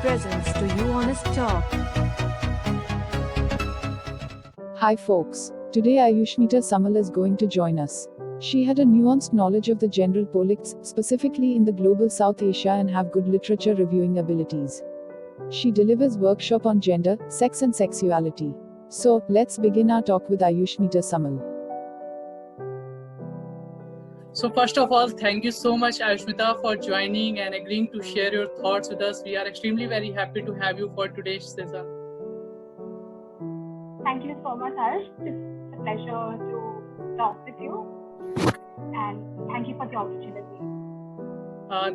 presents to you Honest Talk. Hi folks, today Ayushmita Samal is going to join us. She had a nuanced knowledge of the general politics, specifically in the global South Asia, and have good literature reviewing abilities. She delivers workshop on gender, sex and sexuality. So, let's begin our talk with Ayushmita Samal. So first of all, thank you so much, Ayushmita, for joining and agreeing to share your thoughts with us. We are extremely very happy to have you for today's session. Thank you so much, Harsh. It's a pleasure to talk with you, and thank you for the opportunity.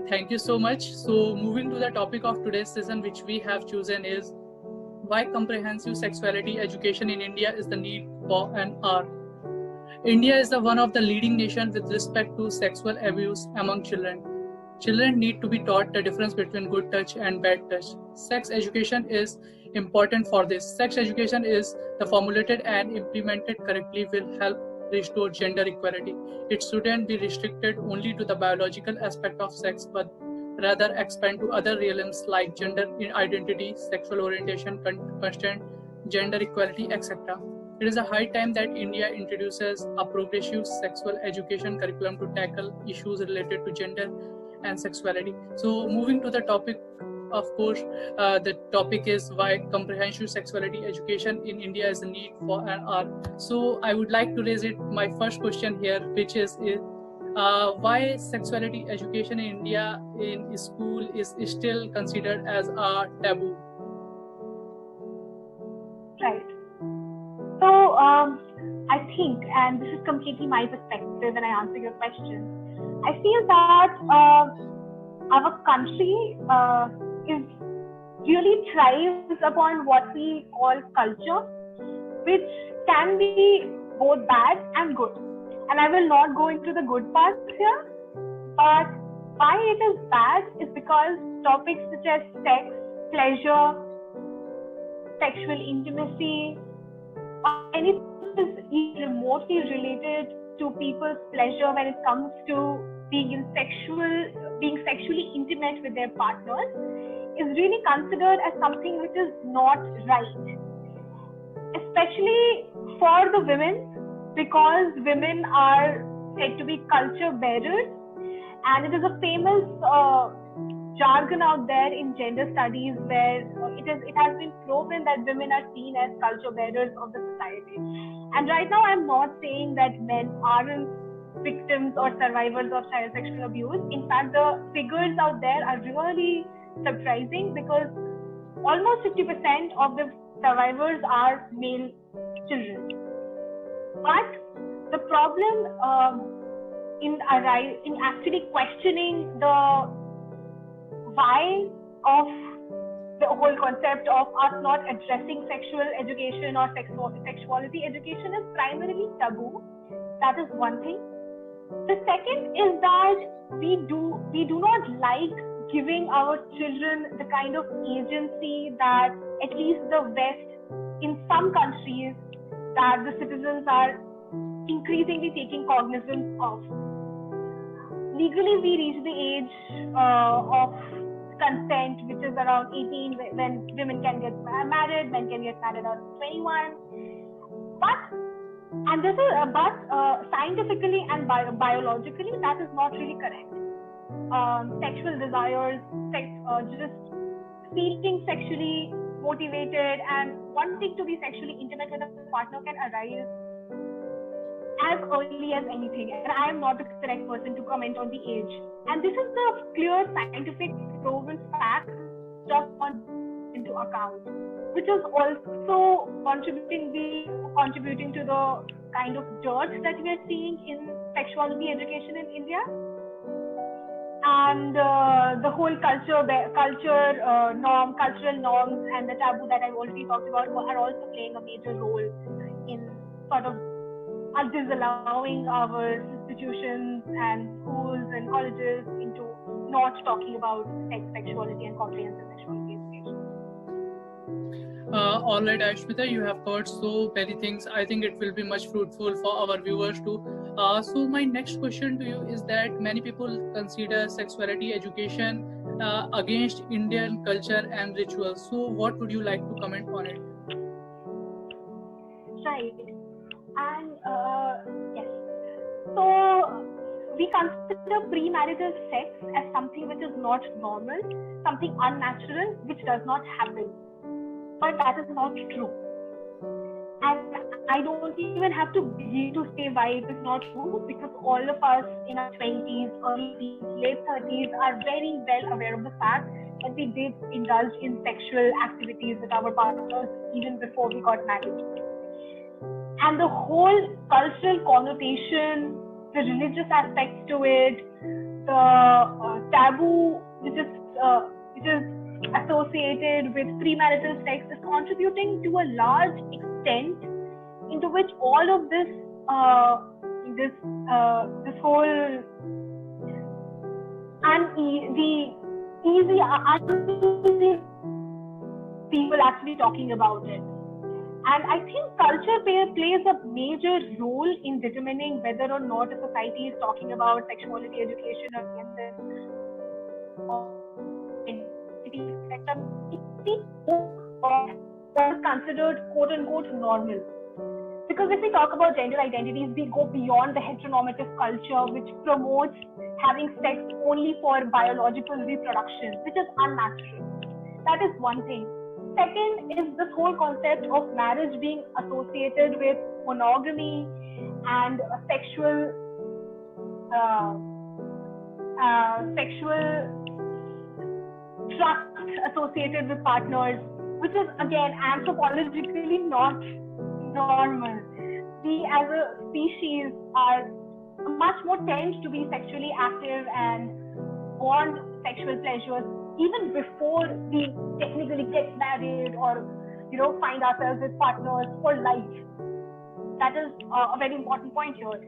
Thank you so much. So moving to the topic of today's session, which we have chosen is why comprehensive sexuality education in India is the need for an hour. India is one of the leading nations with respect to sexual abuse among children. Children need to be taught the difference between good touch and bad touch. Sex education is important for this. Sex education is the formulated and implemented correctly will help restore gender equality. It shouldn't be restricted only to the biological aspect of sex, but rather expand to other realms like gender identity, sexual orientation, consent, gender equality, etc. It is a high time that India introduces a progressive sexual education curriculum to tackle issues related to gender and sexuality. So moving to the topic, of course, the topic is why comprehensive sexuality education in India is a need for an hour. So I would like to raise my first question here, which is why sexuality education in India in school is still considered as a taboo? Right. So, I think, and this is completely my perspective when I answer your question, I feel that our country is really thrives upon what we call culture, which can be both bad and good. And I will not go into the good parts here, but why it is bad is because topics such as sex, pleasure, sexual intimacy, or anything that is remotely related to people's pleasure when it comes to being sexually intimate with their partners is really considered as something which is not right, especially for the women, because women are said to be culture bearers, and it is a famous jargon out there in gender studies where it has been proven that women are seen as culture bearers of the society. And right now I'm not saying that men aren't victims or survivors of child sexual abuse. In fact, the figures out there are really surprising because almost 50% of the survivors are male children. But the problem in actually questioning the why of the whole concept of us not addressing sexual education or sexuality education is primarily taboo. That is one thing. The second is that we do not like giving our children the kind of agency that at least the West, in some countries, that the citizens are increasingly taking cognizance of. Legally, we reach the age of consent, which is around 18, when women can get married, men can get married at 21. But scientifically and biologically, that is not really correct. Sexual desires, just feeling sexually motivated and wanting to be sexually intimate with a partner can arise as early as anything, and I am not the correct person to comment on the age. And this is the clear scientific proven fact just into account, which is also contributing to the kind of dirt that we are seeing in sexuality education in India. And the whole cultural norms and the taboo that I've already talked about are also playing a major role in sort of disallowing our institutions and schools and colleges into not talking about sex, sexuality and comprehensive sexuality education. All right, Ashmita, you have covered so many things. I think it will be much fruitful for our viewers too. So my next question to you is that many people consider sexuality education against Indian culture and rituals. So what would you like to comment on it? Right. And yes. So we consider premarital sex as something which is not normal, something unnatural, which does not happen. But that is not true. And I don't even have to begin to say why it is not true, because all of us in our 20s, early teens, late 30s are very well aware of the fact that we did indulge in sexual activities with our partners even before we got married. And the whole cultural connotation, the religious aspects to it, the taboo which is associated with premarital sex is contributing to a large extent into which all of this whole uneasy people actually talking about it. And I think culture plays a major role in determining whether or not a society is talking about sexuality education or gender or considered quote unquote normal. Because if we talk about gender identities, we go beyond the heteronormative culture which promotes having sex only for biological reproduction, which is unnatural. That is one thing. Second is this whole concept of marriage being associated with monogamy and sexual trust associated with partners, which is again anthropologically not normal. We as a species are much more tend to be sexually active and want sexual pleasures even before we technically get married or find ourselves with partners for life. That is a very important point here.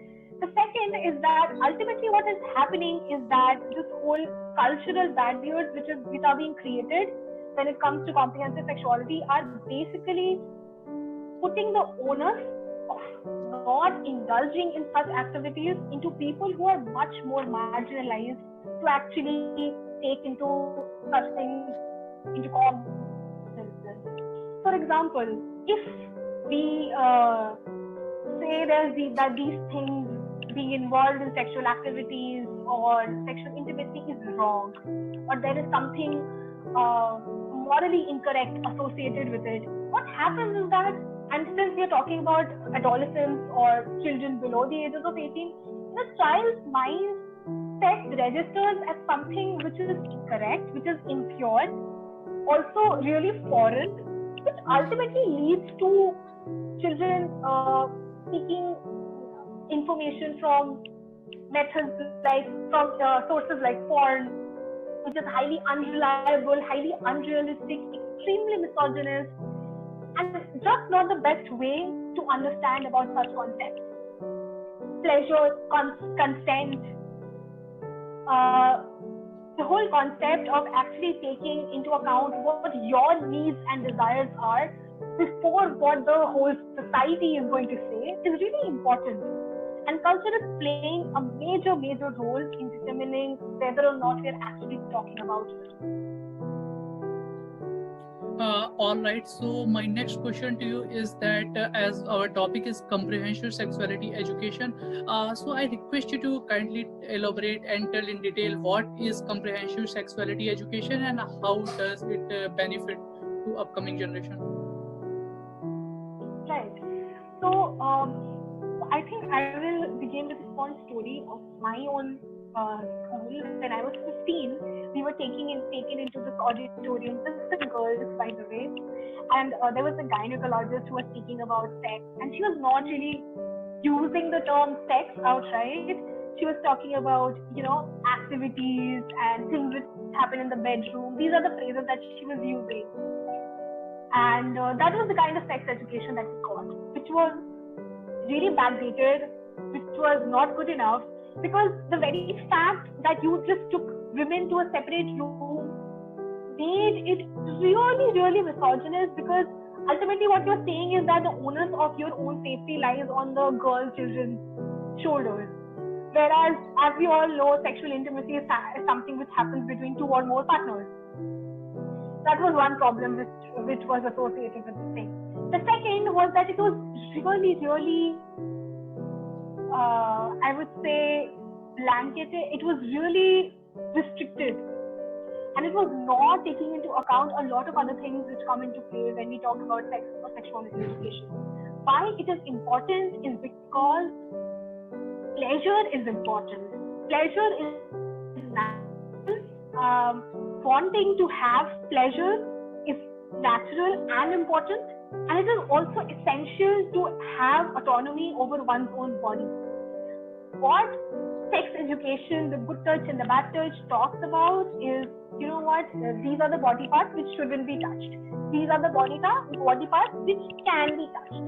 The second is that ultimately what is happening is that this whole cultural barriers which are being created when it comes to comprehensive sexuality are basically putting the onus of not indulging in such activities into people who are much more marginalized to actually take into such things into cognizance. For example, if we say that these things, being involved in sexual activities or sexual intimacy is wrong, or there is something morally incorrect associated with it, what happens is that, and since we are talking about adolescents or children below the ages of 18, in a child's mind, sex registers as something which is incorrect, which is impure, also really foreign, which ultimately leads to children seeking information from methods from sources like porn, which is highly unreliable, highly unrealistic, extremely misogynist, and just not the best way to understand about such concepts. Pleasure, consent, the whole concept of actually taking into account what your needs and desires are before what the whole society is going to say is really important. And culture is playing a major role in determining whether or not we are actually talking about it. All right, so my next question to you is that as our topic is comprehensive sexuality education, so I request you to kindly elaborate and tell in detail what is comprehensive sexuality education and how does it benefit to upcoming generation. Right. So I think I will begin with a small story of my own school. When I was 15, we were taken into this auditorium, just girls, by the way, and there was a gynecologist who was speaking about sex, and she was not really using the term sex outright. She was talking about activities and things which happen in the bedroom. These are the phrases that she was using, and that was the kind of sex education that we got, which was really backdated, which was not good enough, because the very fact that you just took women to a separate room made it really misogynist, because ultimately what you're saying is that the onus of your own safety lies on the girl children's shoulders. Whereas, as we all know, sexual intimacy is something which happens between two or more partners. That was one problem which was associated with this thing. The second was that it was really, I would say, blanketed. It was really restricted. And it was not taking into account a lot of other things which come into play when we talk about sex or sexuality education. Why it is important is because pleasure is important. Pleasure is natural. Wanting to have pleasure is natural and important, and it is also essential to have autonomy over one's own body. What sex education, the good touch and the bad touch, talks about is, you know what, these are the body parts which shouldn't be touched. These are the body parts which can be touched.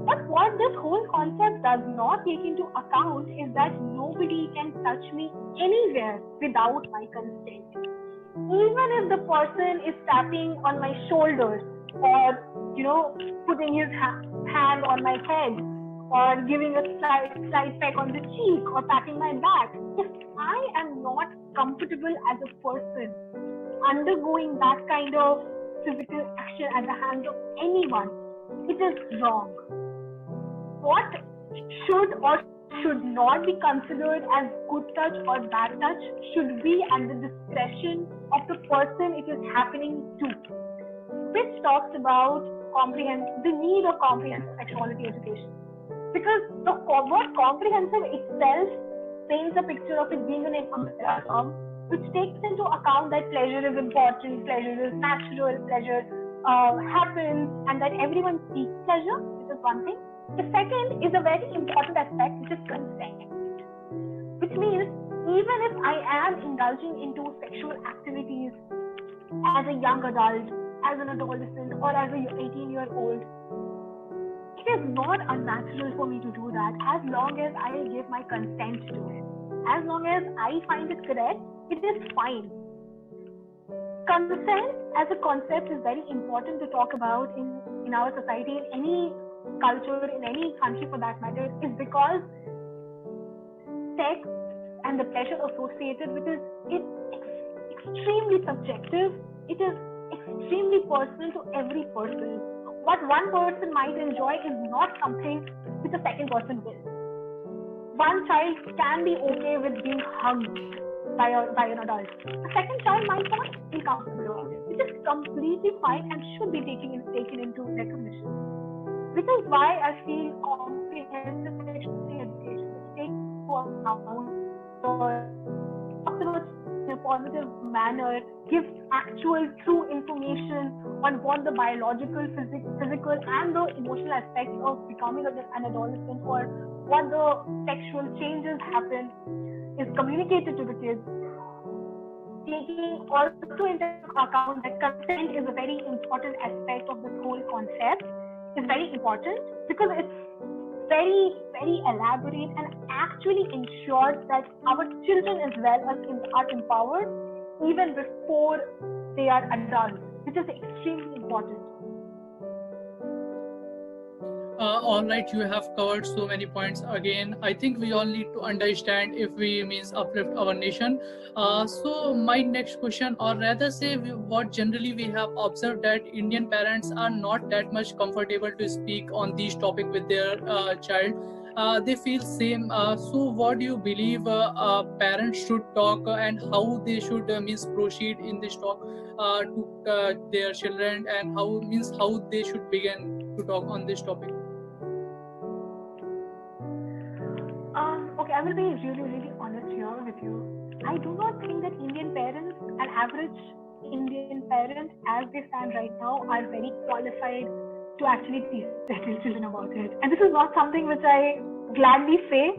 But what this whole concept does not take into account is that nobody can touch me anywhere without my consent. Even if the person is tapping on my shoulders or, you know, putting his hand on my head or giving a slight peck on the cheek or patting my back, if I am not comfortable as a person undergoing that kind of physical action at the hands of anyone, it is wrong. What should or should not be considered as good touch or bad touch should be at the discretion of the person it is happening to, which talks about the need of comprehensive sexuality education. Because the word comprehensive itself paints a picture of it being an umbrella term, which takes into account that pleasure is important, pleasure is natural, pleasure happens, and that everyone seeks pleasure, which is one thing. The second is a very important aspect, which is consent. Which means, even if I am indulging into sexual activities as a young adult, as an adolescent, or as an 18-year-old, it is not unnatural for me to do that as long as I give my consent to it. As long as I find it correct, it is fine. Consent as a concept is very important to talk about in our society, in any culture, in any country for that matter, is because sex and the pleasure associated with it is extremely subjective. It is extremely personal to every person. What one person might enjoy is not something which a second person will. One child can be okay with being hugged by an adult. A second child might not be comfortable with it, which is completely fine and should be taken into recognition. Which is why I feel comprehensive sexuality education takes into account in a positive manner, gives actual true information on what the biological, physical and the emotional aspects of becoming an adolescent or what the sexual changes happen, is communicated to the kids, taking also into account that consent is a very important aspect of this whole concept. Is very important because it's very, very elaborate and actually ensures that our children as well are empowered even before they are adults, which is extremely important. All right, you have covered so many points. Again, I think we all need to understand if we uplift our nation. So my next question, or rather say what generally we have observed, that Indian parents are not that much comfortable to speak on these topics with their child. They feel same. So what do you believe parents should talk and how they should proceed in this talk to their children, and how they should begin to talk on this topic? Okay, I will be really honest here with you. I do not think that Indian parents, an average Indian parent as they stand right now, are very qualified to actually teach their children about it. And this is not something which I gladly say,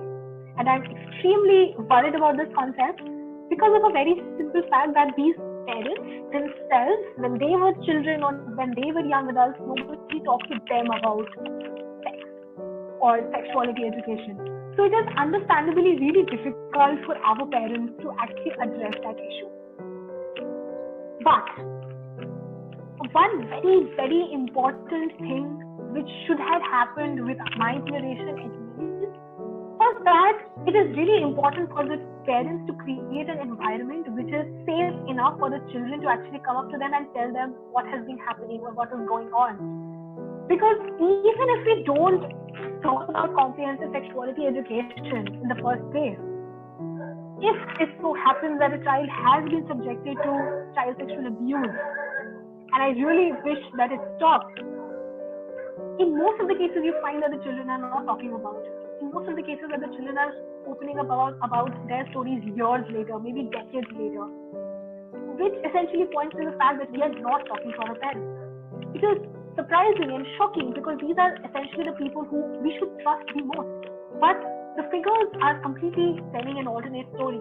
and I'm extremely worried about this concept because of a very simple fact that these parents themselves, when they were children or when they were young adults, nobody talked to them about sex or sexuality education. So it is understandably really difficult for our parents to actually address that issue. But one very, very important thing which should have happened with my generation at least was that it is really important for the parents to create an environment which is safe enough for the children to actually come up to them and tell them what has been happening or what is going on. Because even if we don't talk about comprehensive sexuality education in the first place, if it so happens that a child has been subjected to child sexual abuse, and I really wish that it stopped, in most of the cases you find that the children are not talking about it. In most of the cases that the children are opening about their stories years later, maybe decades later, which essentially points to the fact that we are not talking to our parents. It is surprising and shocking because these are essentially the people who we should trust the most. But the figures are completely telling an alternate story,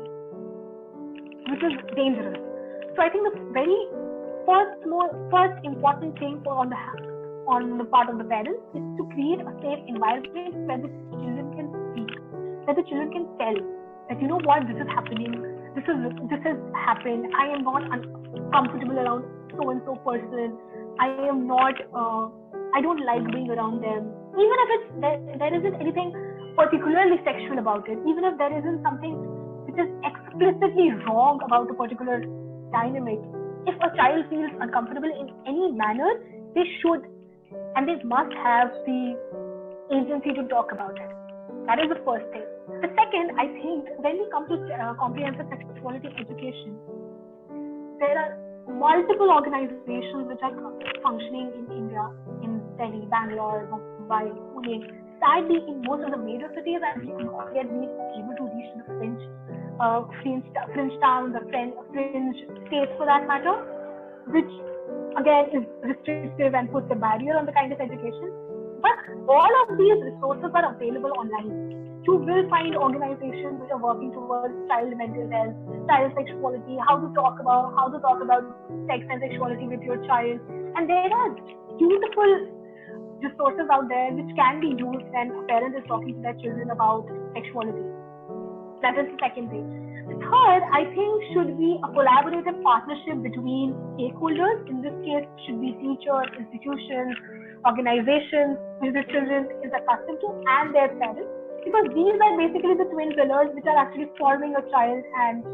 which is dangerous. So I think the very first important thing on the part of the parents is to create a safe environment where the children can speak, where the children can tell that, you know what, this is happening, this has happened, I am not comfortable around so and so person, I don't like being around them, even if there isn't anything particularly sexual about it, even if there isn't something which is explicitly wrong about a particular dynamic. If a child feels uncomfortable in any manner, they should and they must have the agency to talk about it. That is the first thing. The second, I think, when we come to comprehensive sexuality education, there are multiple organizations which are functioning in India, in Delhi, Bangalore, Mumbai, Pune. Sadly, in most of the major cities, we have not yet been able to reach the fringe towns, the fringe states for that matter, which again is restrictive and puts a barrier on the kind of education. But all of these resources are available online. You will find organizations which are working towards child mental health, child sexuality, how to talk about sex and sexuality with your child. And there are beautiful resources out there which can be used when a parent is talking to their children about sexuality. That is the second thing. The third, I think, should be a collaborative partnership between stakeholders. In this case, should be teachers, institutions, organizations which the children is accustomed to, and their parents. Because these are basically the twin pillars which are actually forming a child and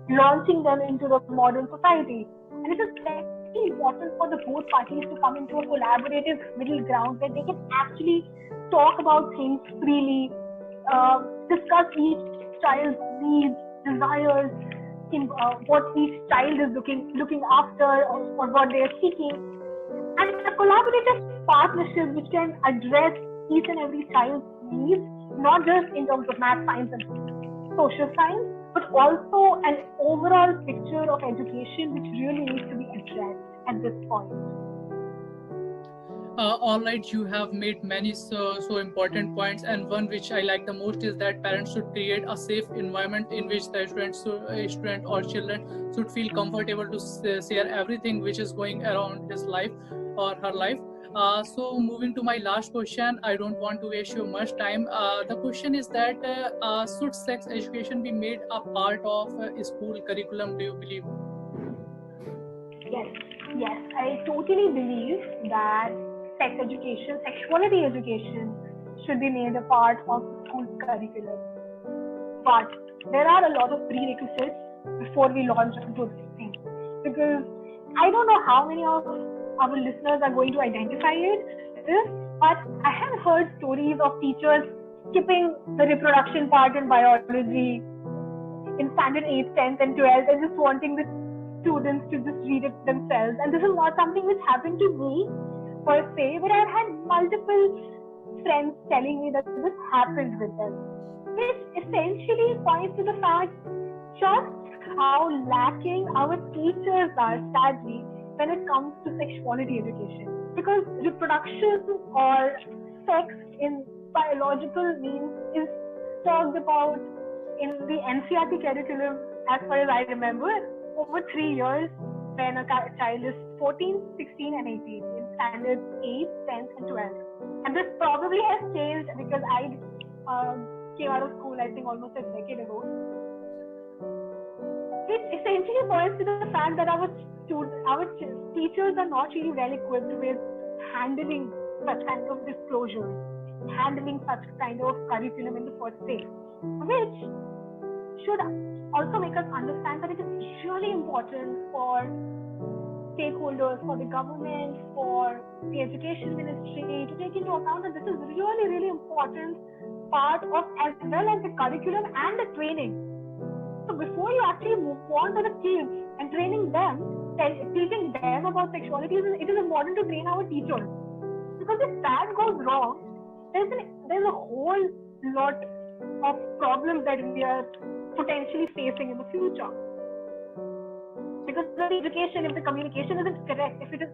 launching them into the modern society. And it is very important for the both parties to come into a collaborative middle ground where they can actually talk about things freely, discuss each child's needs, desires, what each child is looking after or what they are seeking, and a collaborative partnership which can address each and every child's needs, not just in terms of math, science, and social science, but also an overall picture of education which really needs to be addressed at this point. All right, you have made many so important points, and one which I like the most is that parents should create a safe environment in which the student or children should feel comfortable to share everything which is going around his life or her life. So moving to my last question, I don't want to waste you much time. The question is that should sex education be made a part of school curriculum, do you believe? Yes, I totally believe that sex education, sexuality education should be made a part of school curriculum. But there are a lot of prerequisites before we launch into this thing. Because I don't know how many of our listeners are going to identify this, but I have heard stories of teachers skipping the reproduction part in biology in standard 8th, 10th and 12th and just wanting the students to just read it themselves. And this is not something which happened to me per se, but I've had multiple friends telling me that this happened with them, which essentially points to the fact just how lacking our teachers are, sadly, when it comes to sexuality education. Because reproduction or sex in biological means is talked about in the NCERT curriculum, as far as I remember, over 3 years when a child is 14, 16 and 18 in standards 8, 10th and 12th. And this probably has changed because I came out of school, I think, almost a decade ago. It essentially points to the fact that our teachers are not really well equipped with handling such kind of disclosures, handling such kind of curriculum in the first place. which should also make us understand that it is really important for stakeholders, for the government, for the education ministry to take into account that this is really, really important part of as well as the curriculum and the training. So before you actually move on to the kids and training them, teaching them about sexuality, it is important to train our teachers. Because if that goes wrong, there's a whole lot of problems that we are potentially facing in the future. Because the education, if the communication isn't correct, if it is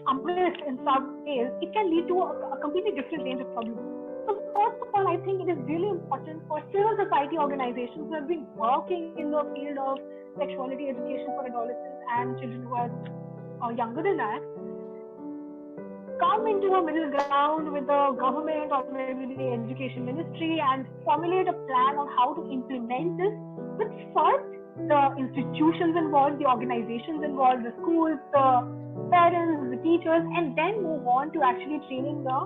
amiss in some ways, it can lead to a completely different range of problems. So first of all, I think it is really important for civil society organizations who have been working in the field of sexuality education for adolescents and children who are younger than that, come into a middle ground with the government or maybe the education ministry and formulate a plan on how to implement this. But first, the institutions involved, the organizations involved, the schools, the parents, the teachers, and then move on to actually training the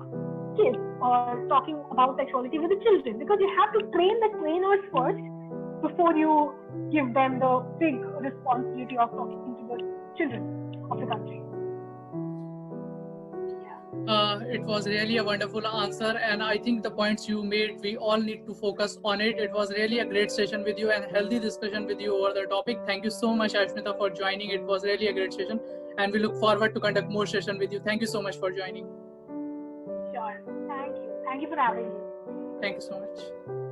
kids or talking about sexuality with the children. Because you have to train the trainers first before you give them the big responsibility of talking to the children of the country. It was really a wonderful answer, and I think the points you made, we all need to focus on it. It was really a great session with you and healthy discussion with you over the topic. Thank you so much, Ashmita, for joining. It was really a great session, and we look forward to conduct more session with you. Thank you so much for joining. Sure. Thank you. Thank you for having me. Thank you so much.